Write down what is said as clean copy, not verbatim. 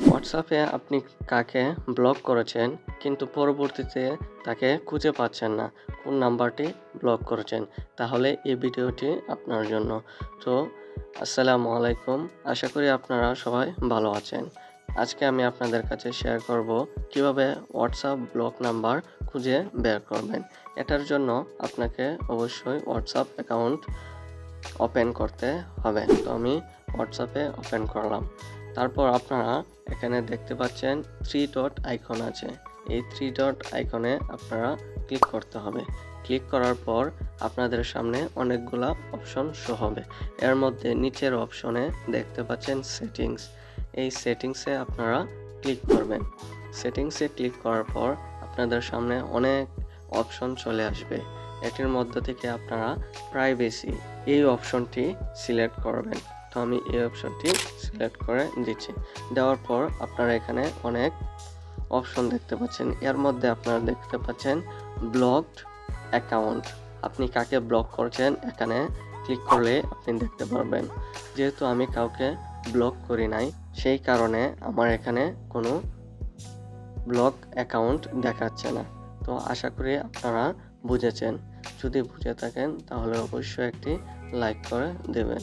হোয়াটসঅ্যাপে আপনি কাকে ব্লক করেছেন কিন্তু পরবর্তীতে তাকে খুঁজে পাচ্ছেন না, কোন নাম্বারটি ব্লক করেছেন, তাহলে এই ভিডিওটি আপনার জন্য। তো আসসালামু আলাইকুম, আশা করি আপনারা সবাই ভালো আছেন। আজকে আমি আপনাদের কাছে শেয়ার করব কিভাবে হোয়াটসঅ্যাপ ব্লক নাম্বার খুঁজে বের করবেন। এটার জন্য আপনাকে অবশ্যই হোয়াটসঅ্যাপ অ্যাকাউন্ট ওপেন করতে হবে। তো আমি হোয়াটসঅ্যাপে ওপেন করলাম। তারপর আপনারা এখানে দেখতে পাচ্ছেন 3 ডট আইকন আছে। এই 3 ডট আইকনে আপনারা ক্লিক করতে হবে। ক্লিক করার পর আপনাদের সামনে অনেকগুলা অপশন শো হবে। এর মধ্যে নিচের অপশনে দেখতে পাচ্ছেন সেটিংস। এই সেটিংসে আপনারা ক্লিক করবেন। সেটিংসে ক্লিক করার পর আপনাদের সামনে অনেক অপশন চলে আসবে। এটির মধ্য থেকে আপনারা প্রাইভেসি এই অপশনটি সিলেক্ট করবেন। তো আমি এই অপশনটি সিলেক্ট করে দিচ্ছি। দেওয়ার পর আপনারা এখানে অনেক অপশন দেখতে পাচ্ছেন। এর মধ্যে আপনারা দেখতে পাচ্ছেন ব্লকড অ্যাকাউন্ট। আপনি কাকে ব্লক করছেন এখানে ক্লিক করলে আপনি দেখতে পারবেন। যেহেতু আমি কাউকে ব্লক করি নাই, সেই কারণে আমার এখানে কোনো ব্লক অ্যাকাউন্ট দেখাচ্ছে না। তো আশা করি আপনারা বুঝেছেন। যদি বুঝে থাকেন তাহলে অবশ্যই একটি লাইক করে দেবেন।